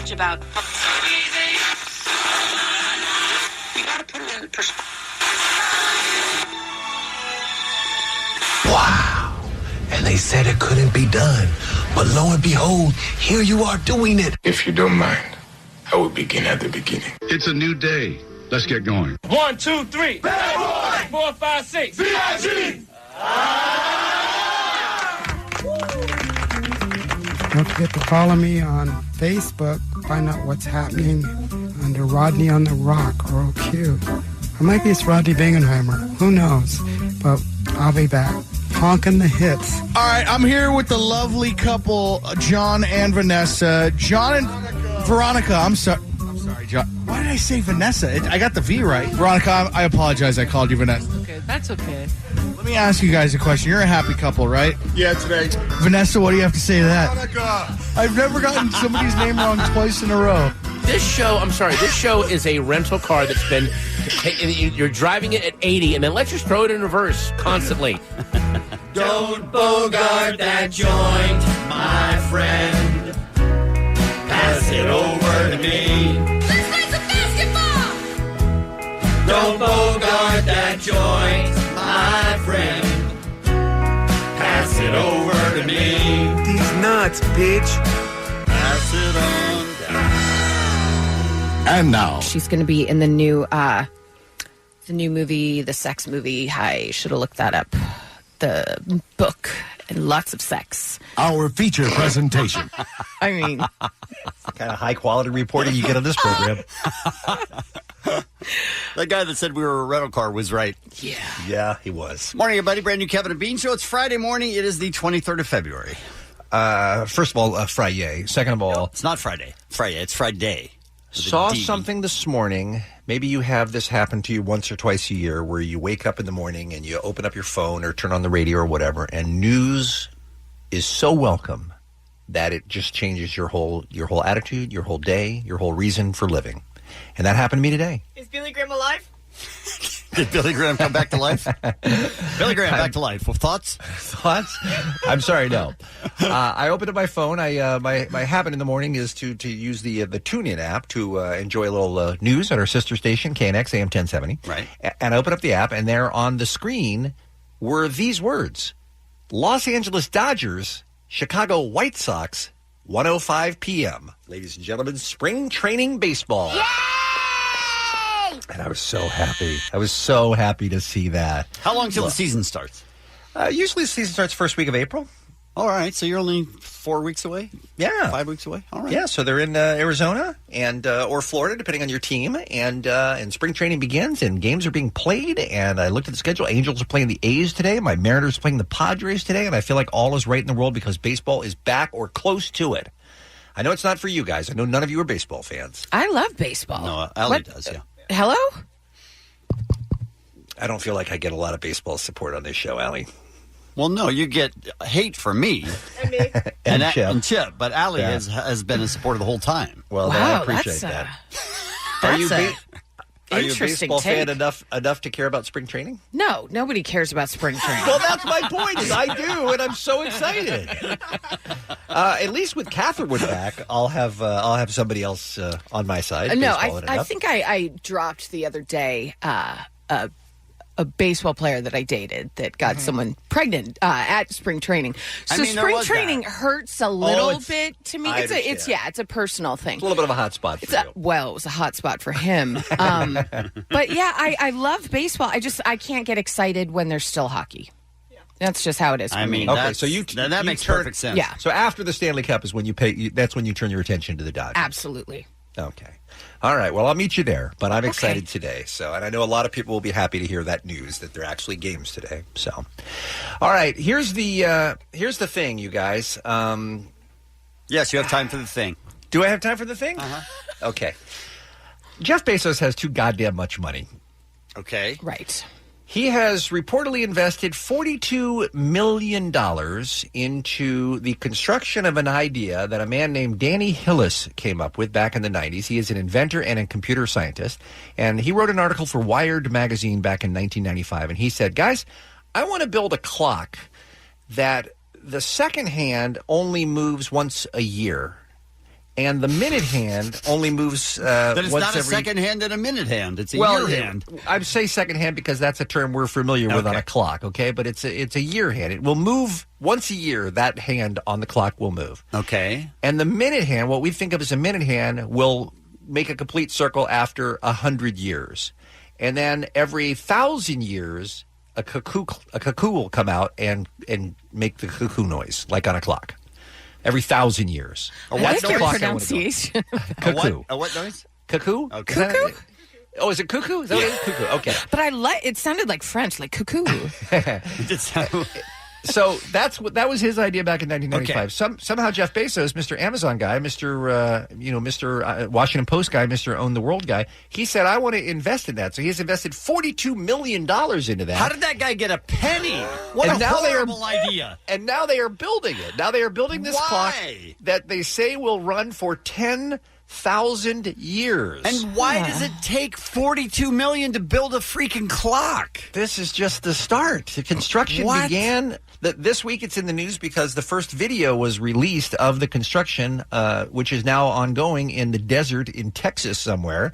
much about. You gotta put it in perspective. Wow. And they said it couldn't be done. But lo and behold, here you are doing it. If you don't mind, I will begin at the beginning. It's a new day. Let's get going. 1, 2, 3. Bad boy. 4, 5, 6. VIG. Don't forget to follow me on Facebook. Find out what's happening under Rodney on the Rock or OQ. Or maybe it's Rodney Bingenheimer. Who knows? But I'll be back. Honking the hits. All right, I'm here with the lovely couple, John and Vanessa. John and Veronica, I'm sorry, John. Why did I say Vanessa? I got the V right. Veronica, I apologize. I called you Vanessa. Okay, that's okay. Let me ask you guys a question. You're a happy couple, right? Yeah, today. Vanessa, what do you have to say to that? Veronica. I've never gotten somebody's name wrong twice in a row. This show is a rental car that's been, you're driving it at 80, and then let's just throw it in reverse constantly. Don't bogart that joint, my friend. Pass it over to me. Let's play some basketball! Don't bogart that joint, my friend. Pass it over to me. These nuts, bitch. Pass it on down. And now, She's going to be in the new movie, the sex movie. I should have looked that up. The book and lots of sex. our feature presentation. I mean, kind of high-quality reporting you get on this program. That guy that said we were a rental car was right. Yeah. Yeah, he was. Morning, everybody. Brand new Kevin and Bean Show. It's Friday morning. It is the 23rd of February. First of all, Friday. Second of all... No, it's not Friday. Friday. It's Friday. Saw something this morning. Maybe you have this happen to you once or twice a year where you wake up in the morning and you open up your phone or turn on the radio or whatever, and news is so welcome that it just changes your whole attitude, your whole day, your whole reason for living. And that happened to me today. Is Billy Graham alive? Did Billy Graham come back to life? Billy Graham back to life. Well, thoughts? Thoughts? I'm sorry, no. I opened up my phone. My habit in the morning is to use the TuneIn app to enjoy a little news at our sister station, KNX AM 1070. Right. And I opened up the app, and there on the screen were these words: Los Angeles Dodgers, Chicago White Sox, 1:05 p.m. Ladies and gentlemen, spring training baseball. Yay! And I was so happy. I was so happy to see that. How long till the season starts? Usually the season starts first week of April. All right, so you're only 4 weeks away? Yeah. 5 weeks away? All right. Yeah, so they're in Arizona and or Florida, depending on your team, and spring training begins, and games are being played, and I looked at the schedule. Angels are playing the A's today. My Mariners are playing the Padres today, and I feel like all is right in the world because baseball is back or close to it. I know it's not for you guys. I know none of you are baseball fans. I love baseball. No, Allie does, yeah. Hello? I don't feel like I get a lot of baseball support on this show, Allie. Well, no, you get hate from me. And me. and Chip. But Allie has been a supporter the whole time. Well, then I appreciate that. Are you a interesting baseball take. fan enough to care about spring training? No, nobody cares about spring training. Well, that's my point. Is I do, and I'm so excited. At least with Catherwood back, I'll have somebody else on my side. No, I think I dropped the other day a baseball player that I dated that got someone pregnant at spring training. So spring training hurts a little bit to me. It's a personal thing. It's a little bit of a hot spot for you. Well, it was a hot spot for him. But yeah, I love baseball. I can't get excited when there's still hockey. That's just how it is for me. Okay, so that makes perfect sense. Yeah. So after the Stanley Cup is when that's when you turn your attention to the Dodgers. Absolutely. Okay. All right. Well, I'll meet you there, but I'm excited today. So, and I know a lot of people will be happy to hear that news that there are actually games today. So, all right. Here's the thing, you guys. Yes, you have time for the thing. Do I have time for the thing? Uh-huh. Okay. Jeff Bezos has too goddamn much money. Okay. Right. He has reportedly invested $42 million into the construction of an idea that a man named Danny Hillis came up with back in the 90s. He is an inventor and a computer scientist, and he wrote an article for Wired magazine back in 1995, and he said, guys, I want to build a clock that the second hand only moves once a year, And the minute hand only moves That it's once not a every... second hand and a minute hand. It's a year hand. I say second hand because that's a term we're familiar with on a clock, okay? But it's a year hand. It will move once a year. That hand on the clock will move. Okay. And the minute hand, what we think of as a minute hand, will make a complete circle after 100 years. And then every 1,000 years, a cuckoo will come out and make the cuckoo noise, like on a clock. Every 1,000 years. I like your pronunciation. Cuckoo. A what noise? Cuckoo? Okay. Cuckoo? Oh, is it cuckoo? Is that what it is? Cuckoo. Okay. But it sounded like French, like cuckoo. So that was his idea back in 1995. Okay. Somehow Jeff Bezos, Mr. Amazon guy, Mr. Washington Post guy, Mr. Own the World guy, he said, I want to invest in that. So he's invested $42 million into that. How did that guy get a penny? What a horrible idea. And now they are building it. Now they are building this clock that they say will run for 10,000 years. And why does it take $42 million to build a freaking clock? This is just the start. The construction began this week. It's in the news because the first video was released of the construction, which is now ongoing in the desert in Texas somewhere.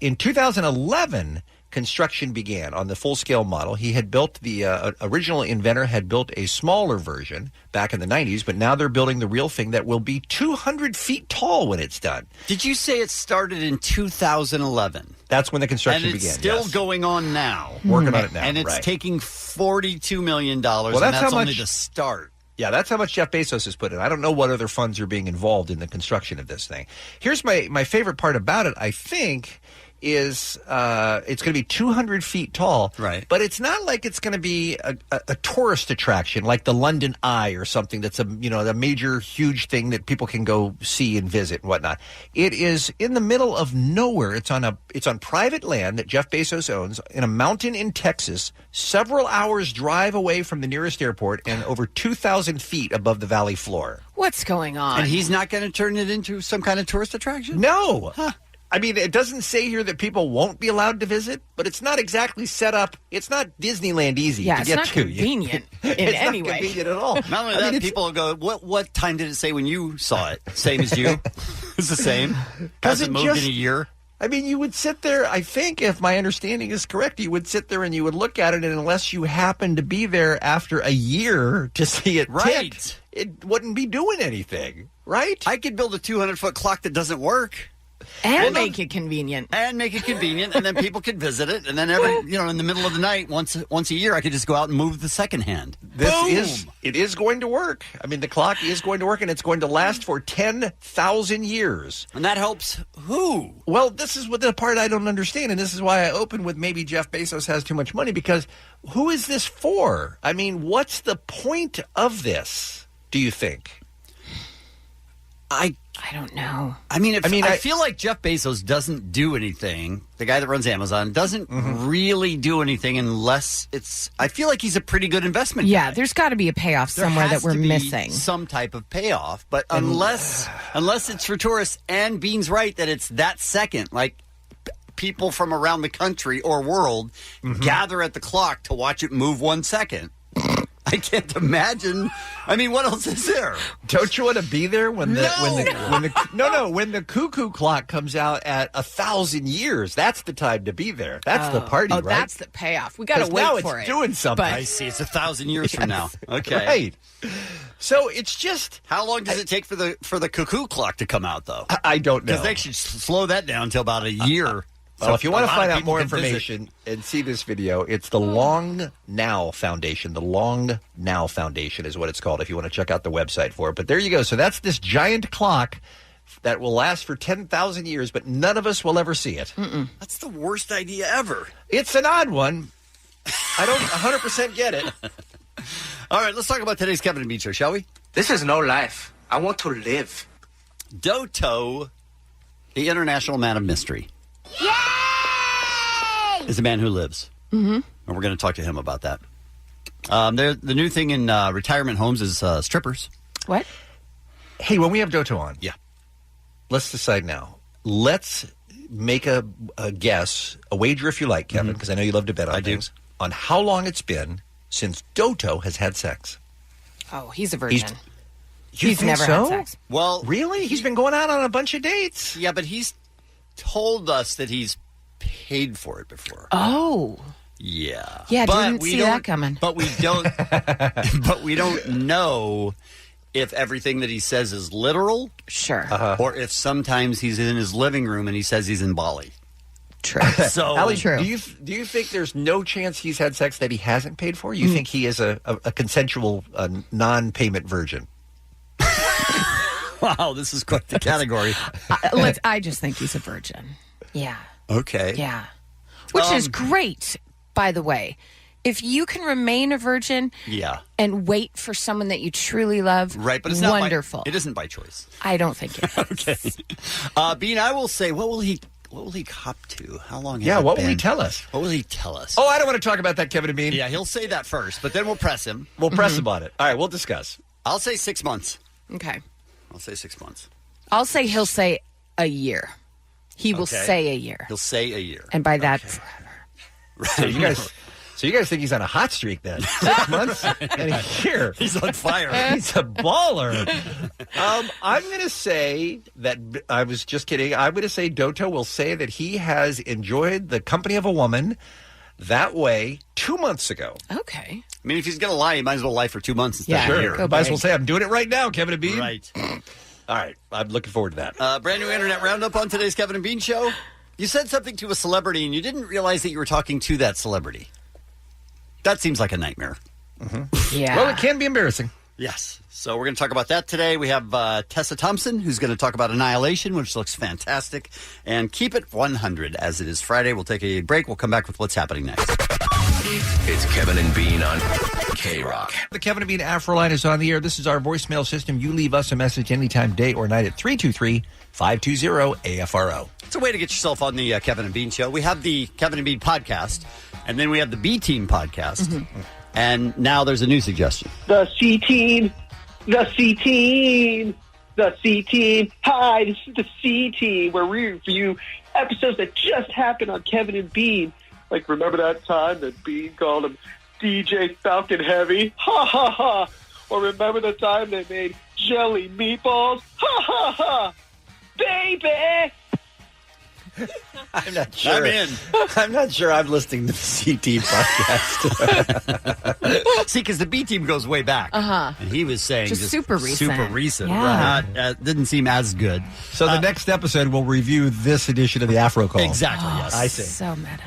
In 2011, construction began on the full-scale model. He had built the original inventor had built a smaller version back in the 90s, but now they're building the real thing that will be 200 feet tall when it's done. Did you say it started in 2011? That's when the construction and it's began. still going on now. Working on it now. And it's taking $42 million, well, and that's how only much, the start. Yeah, that's how much Jeff Bezos has put in. I don't know what other funds are being involved in the construction of this thing. Here's my favorite part about it, I think, is it's going to be 200 feet tall. Right. But it's not like it's going to be a tourist attraction like the London Eye or something that's a major, huge thing that people can go see and visit and whatnot. It is in the middle of nowhere. It's on private land that Jeff Bezos owns in a mountain in Texas, several hours drive away from the nearest airport and over 2,000 feet above the valley floor. What's going on? And he's not going to turn it into some kind of tourist attraction? No. Huh. I mean, it doesn't say here that people won't be allowed to visit, but it's not exactly set up. It's not Disneyland easy to get to. It's not convenient in it's any not way. convenient at all. Not only that, people will go, what time did it say when you saw it? Same as you? It's the same? Hasn't moved in a year? I mean, you would sit there, I think, if my understanding is correct, you would sit there and you would look at it, and unless you happen to be there after a year to see it tick, it wouldn't be doing anything, right? I could build a 200-foot clock that doesn't work. And make it convenient. And make it convenient, and then people could visit it, and then in the middle of the night, once a year, I could just go out and move the second hand. It is going to work. I mean, the clock is going to work, and it's going to last for 10,000 years. And that helps who? Well, this is what the part I don't understand, and this is why I open with maybe Jeff Bezos has too much money, because who is this for? I mean, what's the point of this, do you think? I don't know. I mean, I feel like Jeff Bezos doesn't do anything. The guy that runs Amazon doesn't really do anything unless it's. I feel like he's a pretty good investment guy. There's got to be a payoff somewhere that we're missing. Some type of payoff, but unless it's for tourists, and Bean's right that it's that second, like people from around the country or world gather at the clock to watch it move 1 second. I can't imagine. I mean, what else is there? Don't you want to be there when the cuckoo clock comes out at 1,000 years? That's the time to be there. That's the party, right? That's the payoff. We got to wait now for it's it. doing something. I see. It's 1,000 years from now. Okay, right. So it's just how long does it take for the cuckoo clock to come out, though? I don't know, because they should slow that down until about a year. Well, if you want to find out more information and see this video, it's the Long Now Foundation. The Long Now Foundation is what it's called if you want to check out the website for it. But there you go. So that's this giant clock that will last for 10,000 years, but none of us will ever see it. That's the worst idea ever. It's an odd one. I don't 100% get it. All right, let's talk about today's Kevin and Bean Show, shall we? This is no life. I want to live. Doto, the international man of mystery. Yay! Is a man who lives. Mm-hmm. And we're going to talk to him about that. The new thing in retirement homes is strippers. What? Hey, when we have Doto on, yeah, let's decide now. Let's make a guess, a wager if you like, Kevin, because I know you love to bet on things, on how long it's been since Doto has had sex. Oh, he's a virgin. He's think never so? had sex. Well, Really? He's been going out on a bunch of dates. yeah, but he's told us that he's paid for it before. Oh. Yeah. Yeah, But didn't we see don't- that coming. But we don't. But we don't know if everything that he says is literal, Sure. or if sometimes he's in his living room and he says he's in Bali. True. So Allie, do you think there's no chance he's had sex that he hasn't paid for? You think he is a consensual non-payment virgin? wow, this is quite the category. I just think he's a virgin. Yeah. Okay. Yeah. Which is great, by the way. If you can remain a virgin Yeah. and wait for someone that you truly love, Right, but it's not wonderful. It isn't by choice. I don't think it is. Okay. Bean, I will say, what will he cop to? How long? Has Yeah, it what will been? he tell us? What will he tell us? Oh, I don't want to talk about that, Kevin and Bean. Yeah, he'll say that first, but then we'll press him. We'll press him on it. All right, we'll discuss. I'll say 6 months. Okay. I'll say 6 months. I'll say he'll say a year. He will Okay. say a year. He'll say a year. And by that, So you guys think he's on a hot streak then? 6 months and a year. He's on fire. He's a baller. I'm going to say that I was just kidding. I'm going to say Doto will say that he has enjoyed the company of a woman that way 2 months ago. Okay. I mean, if he's going to lie, he might as well lie for 2 months instead of a year. Might as well say I'm doing it right now, Kevin and Bean. Right. All right. I'm looking forward to that. Brand new Internet Roundup on today's Kevin and Bean Show. You said something to a celebrity and you didn't realize that you were talking to that celebrity. That seems like a nightmare. Yeah. Well, it can be embarrassing. Yes. So we're going to talk about that today. We have Tessa Thompson, who's going to talk about Annihilation, which looks fantastic. And keep it 100 as it is Friday. We'll take a break. We'll come back with what's happening next. It's Kevin and Bean on K-Rock. The Kevin and Bean Afro line is on the air. This is our voicemail system. You leave us a message anytime, day or night at 323-520-AFRO. It's a way to get yourself on the Kevin and Bean Show. We have the Kevin and Bean podcast, and then we have the B-Team podcast. And now there's a new suggestion. The C-Team. The C-Team. The C-Team. Hi, this is the C-Team, where we review episodes that just happened on Kevin and Bean. Like, remember that time that Bean called him DJ Falcon Heavy? Ha, ha, ha. Or remember the time they made jelly meatballs? Ha, ha, ha. Baby! I'm not sure. I'm in. I'm not sure I'm listening to the CT podcast. See, because the B Team goes way back. Uh-huh. And he was saying Just super recent. Super recent. Yeah. Not, didn't seem as good. So the next episode, we'll review this edition of the Afro Call. Exactly, yes. I see. So meta.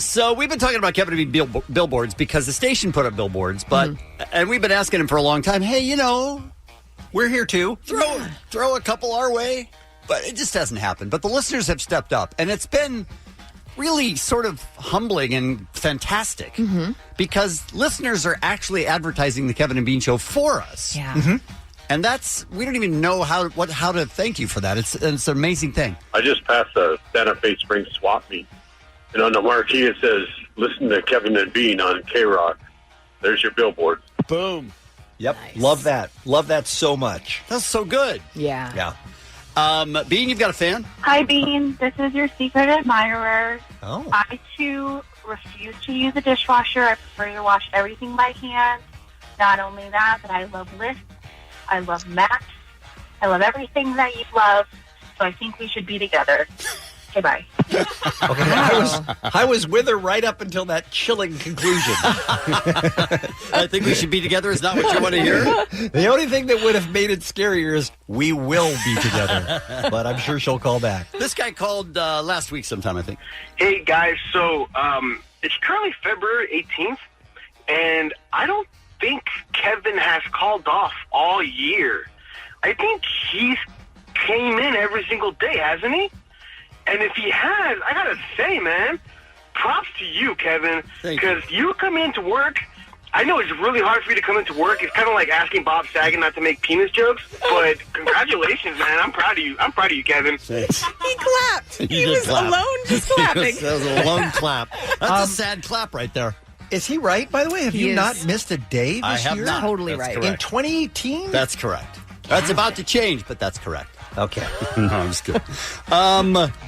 So we've been talking about Kevin and Bean billboards because the station put up billboards, but and we've been asking him for a long time, hey, you know, we're here too. Throw a couple our way. But it just hasn't happened. But the listeners have stepped up, and it's been really sort of humbling and fantastic because listeners are actually advertising the Kevin and Bean Show for us. Yeah. And that's, we don't even know how to thank you for that. It's an amazing thing. I just passed a Santa Fe Springs swap meet. And on the marquee it says, listen to Kevin and Bean on K-Rock. There's your billboard. Boom. Yep. Nice. Love that. Love that so much. That's so good. Yeah. Yeah. Bean, you've got a fan? Hi, Bean. This is your secret admirer. Oh. I, too, refuse to use a dishwasher. I prefer to wash everything by hand. Not only that, but I love lists. I love maps. I love everything that you love. So I think we should be together. Goodbye. Okay, I was with her right up until that chilling conclusion. I think we should be together is not what you want to hear. The only thing that would have made it scarier is we will be together. But I'm sure she'll call back. This guy called last week sometime, I think. Hey, guys. So it's currently February 18th, and I don't think Kevin has called off all year. I think he's came in every single day, hasn't he? And if he has, I gotta say, man, props to you, Kevin, because you come into work. I know it's really hard for you to come into work. It's kind of like asking Bob Saget not to make penis jokes, but congratulations, man. I'm proud of you. I'm proud of you, Kevin. Thanks. He clapped. He was alone just clapping. That was a lone clap. That's a sad clap right there. Is he right, by the way? Have He you is. not missed a day this I have year? not. Totally That's right. correct. In 2018? That's correct. That's about to change, but that's correct. Okay. No, I'm just kidding.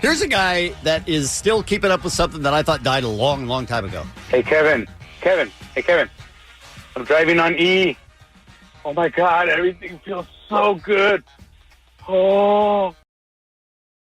Here's a guy that is still keeping up with something that I thought died a long, long time ago. Hey, Kevin. Hey, Kevin. I'm driving on E. Oh, my God. Everything feels so good. Oh,